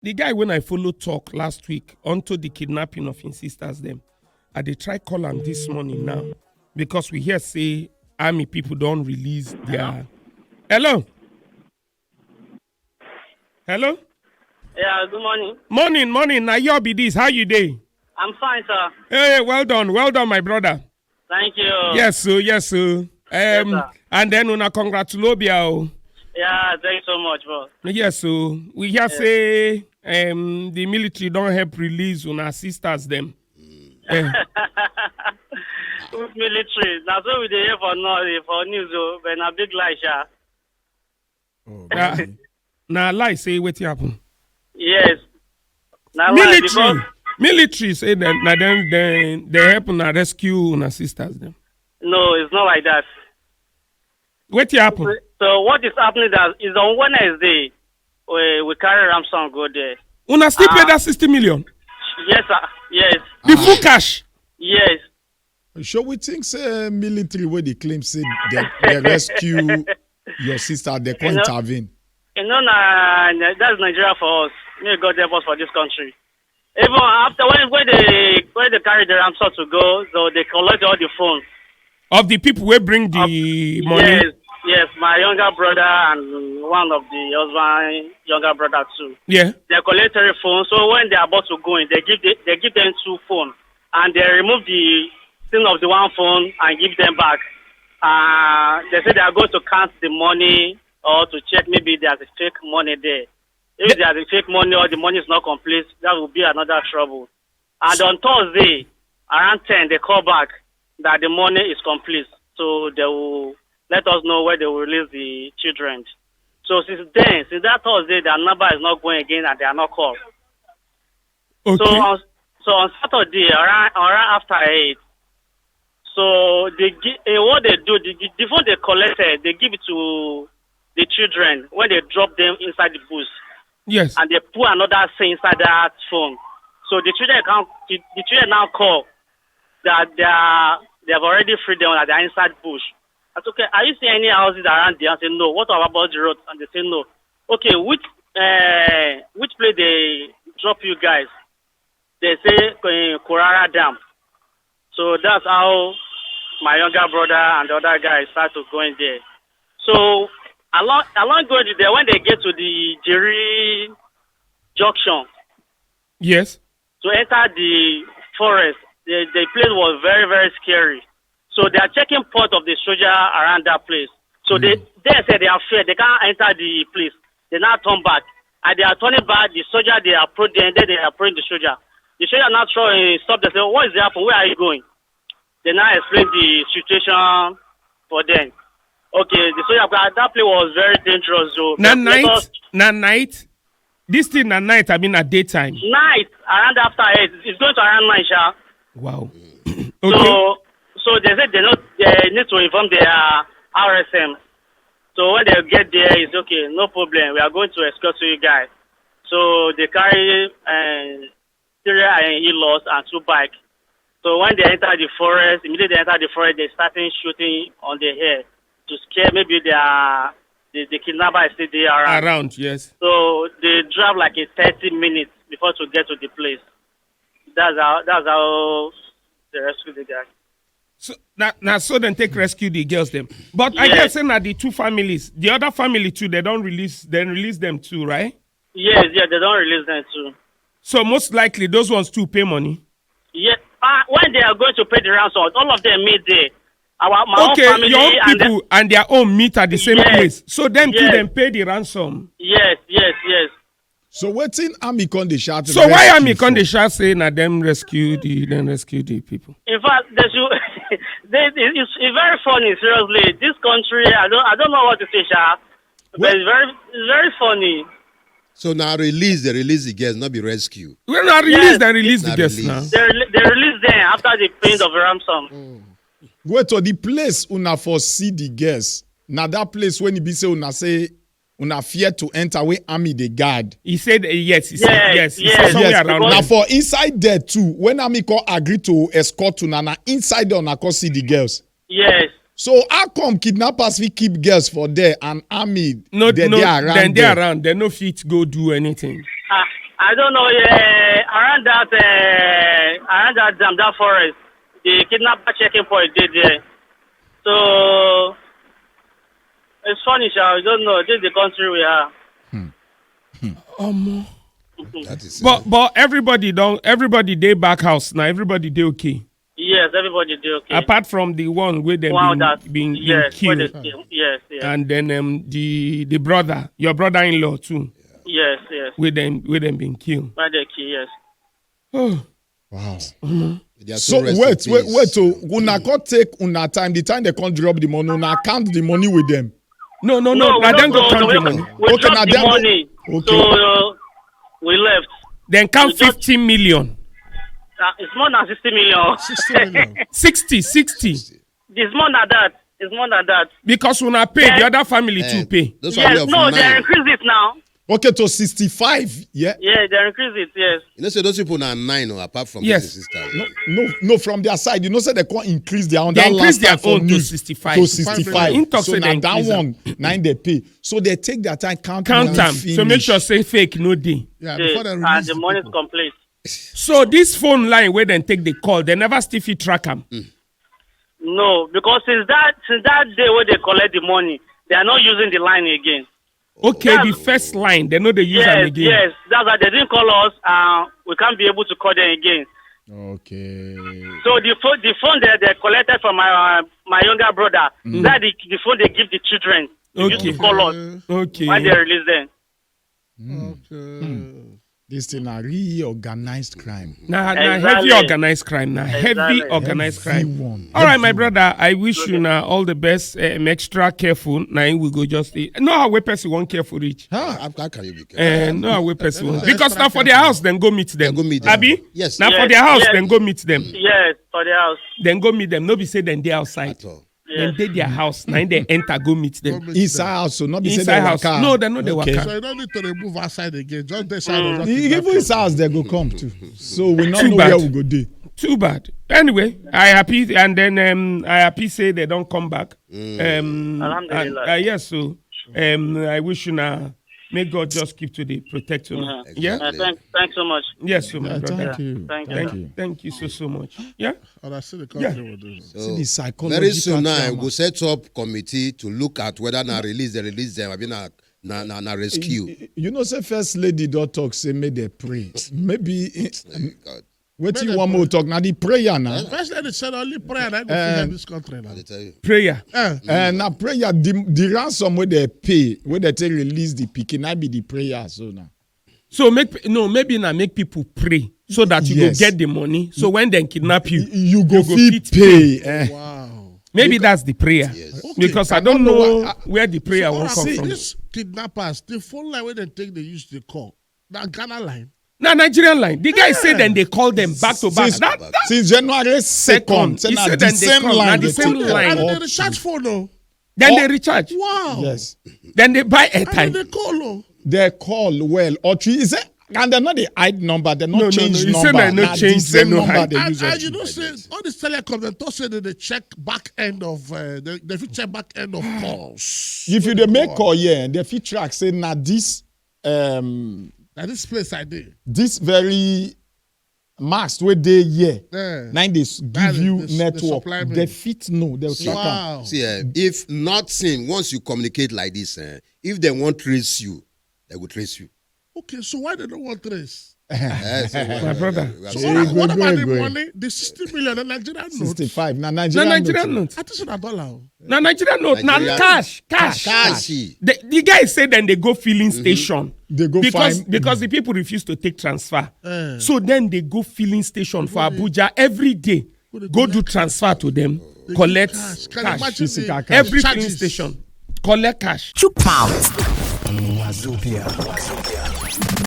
The guy when I follow talk last week onto the kidnapping of his sisters them, I dey try call him this morning now because we hear say army people don't release their. Hello. Hello. Yeah, good morning. Morning. Now you be this. How you day? I'm fine, sir. Hey, well done, my brother. Thank you. Yes, sir. Sir. Sir. And then una congratulobia. Yeah, thanks so much, bro. Yes, so we hear say the military don't help release una sisters them. With military. Now so we dey here for news, but na big lie, sha. Now lie say what happen. Yes. Now lie because military say that na them they help una rescue una sisters them. no, it's not like that. What happen? So what is happening is on Wednesday we carry ransom go there. Una still pay that 60 million? Yes, sir. Yes. The full cash? Yes. So we think say military where they claim say they rescue your sister, they can't intervene. You know, that's Nigeria for us. May God help us for this country. Even after when they carry the ransom to go, so they collect all the phones of the people who bring the money. Yes, my younger brother and one of the husband younger brother too. Yeah. They collect their phone. So when they are about to go in, they give them 2 phones and they remove the thing of the one phone and give them back. They say they are going to count the money or to check maybe there's a fake money there. If there's a fake money or the money is not complete, that will be another trouble. And on Thursday, around 10, they call back that the money is complete. So they will let us know where they will release the children. So since that Thursday, their number is not going again and they are not called. Okay. So on Saturday, around after 8, so what they do, before they collect it, they give it to the children when they drop them inside the bus. Yes. And they put another thing inside that phone. So the children now call that they have already freed them that they are inside bush. I said, okay, are you seeing any houses around there? I said, no. What about the road? And they say, no. Okay, which place they drop you guys? They say Korara Dam. So that's how my younger brother and the other guys start to go in there. So along going there, when they get to the Jerry Junction, yes, to enter the forest, the place was very, very scary. So they are checking part of the soldier around that place. So they say they are afraid. They can't enter the place. They now turn back. And they are turning back. The soldier, they approach them. Then they approach the soldier. The soldier now stop. They say, what is happening? Where are you going? They now explain the situation for them. Okay, the soldier, that place was very dangerous. So night. This thing at night, I mean at daytime. Night, around after 8. It's going to around 9, sha. Wow. Okay. So they said they need to inform their RSM. So when they get there, it's okay, no problem. We are going to escort you guys. So they carry 3 in-laws and 2 bikes. So when they enter the forest, immediately they enter the forest, they started shooting on the air to scare maybe the kidnapper is still there around. Yes. So they drive like 30 minutes before to get to the place. That's how they rescue the guy. So now so then take rescue the girls them. But yes. I guess that the 2 families, the other family too, they release them too, right? Yes, they don't release them too. So most likely those ones too pay money. Yeah, when they are going to pay the ransom, all of them meet there. My own family your own people and their own meet at the same place. So them too them pay the ransom. Yes. So what's in army con the shout? So why army con the shout saying that them rescue the people? In fact, it's very funny. Seriously, this country, I don't know what to say, Sha, but it's very funny. So now they release the girls, not be rescue. We're not release. They release the girls now. They release them after the payment of the ransom. Wait to the place una foresee the girls. Now that place when you be say una fear to enter where army the guard. He said yes. He said yes. Somewhere around. Now for inside there too, when army call agree to escort una inside there una call see the girls. Yes. So how come kidnappers we keep girls for there and army they around? Then they around. They no fit go do anything. I don't know. Around that dam, that forest, the kidnapper checking point did there. So it's funny, Sha. I don't know. This is the country we are. That is But everybody they back house now. Everybody they okay. Yes, everybody do okay. Apart from the one where they been killed. Yes. And then the brother, your brother-in-law too. Yes. With them being killed. By the key, yes. Oh. Wow. They are So rest in wait. peace. So una can't take una time. The time they can't drop the money, una count the money with them. No. we Now then go don't count go. the money. We Okay, now dropped the then go- money. Okay. So we left. Then count We just- 15 million. It's more than 60 million. 60 million. 60. It's more than that. Because when I pay, the other family Eh, too pay. Those family Yes, of no, they 9. increased it now. Okay, to 65. Yeah. Yeah, they increased it, yes. You know, so those people are 9, apart from Yes. his sisters. No, from their side. You know, say they can't increase their own. They That increase last time their for own to news, 65. To 65. In talk So say now they that increase one, 9 they pay. So they take their time, count Count them. finish. So make sure say fake no day. Yeah, Yes, before they and release the the money is people. complete. So this phone line where they take the call, they never still fit track them. No, because since that day when they collect the money, they are not using the line again. Okay, Yeah. the first line, they know they use them again. Yes, that's why they didn't call us. We can't be able to call them again. Okay. So the phone that they collected from my younger brother, that the phone they give the children. They used Okay. to call us Okay. when they release them. Okay. This thing a really organized crime. Now Exactly. heavy organized crime. Now heavy Exactly. organized crime. Everyone. All right, my brother. I wish you now all the best. Extra careful. Now we go just know how we person won't careful reach. How can you be careful? And no how we person won't. Because now for their house, then go meet them. Then go meet them. Abi? Yes. Now for Yes, their house, yes. then go meet them. Yes, for the house. Then go meet them. No be say then they outside. At all. Then they their house. Now they enter go meet them. Inside house, so not be say Inside they house. waka. No, they know they Okay. waka. So you don't need to remove outside again. Just this side of the Even his house they go come to. So we not Too know bad. where we go do. Too bad. Anyway, I happy and then I happy say they don't come back. Alhamdulillah. Yes, so I wish you now may God just keep to the protect you. Yeah. Thanks so much. Yes, so my brother. Thank you. Thank you. Thank you so much. Yeah. And I see the country will do it. So, the psychological very soon now, trauma. we'll set up committee to look at whether na release them, I mean, na rescue. You know, say first lady don't talk, say may they pray. Maybe God, what you want more talk now the prayer now. First lady said only prayer and I go figure this country now. I tell you. Prayer. And now prayer, the ransom where they pay, where they take release the pikin, I be the prayer. So now. So maybe now make people pray so that you Yes. go get the money. So when they kidnap you, You go fit fit pay. Wow. maybe that's the prayer. Yes. Because Okay, I don't I don't know know why- where the prayer So, will come see, from. these kidnappers, the phone line where they take, they use the call. That Ghana line. Now Nigerian line. The guy said then they call them back to back. Since- That Since January 2nd, Second. say He na said the then they same come, na line. the they same take line. And all they through. recharge phone, no. then they recharge. Wow. Yes. Then they buy And then airtime. they call, no. They call well or three. Is it? And they're not the hide number. They're not No, change You number. say they no Na the change, they same no number hide. they use And all you through. know, say all these telecom, they talk say that they check back end of they fit check back end of calls. If you dey make call here, the fit track say na this Now this place I did. this very mask wey dey here. Yeah. Now they That give is you the network. supply me. They fit know. They'll track am. Wow. See, if not seen, once you communicate like this, if they want trace you, they will trace you. Okay, so why they don't want trace? My brother. So Hey, what go, about go, the go. money? The 60 million in Nigerian note. 65. Na Now Nigerian. Nigerian note. note. I think it's a dollar. Now Nigerian note. Now Nigerian- cash. Kashi. The guy said then they go filling station. They go find- because the people refuse to take transfer. So then they go filling station for Abuja every day. Go do transfer to them. Collect Cash. Can you cash. imagine Physical the cash. Every charges? filling station. Collect cash. Chook pounds. Wazobia.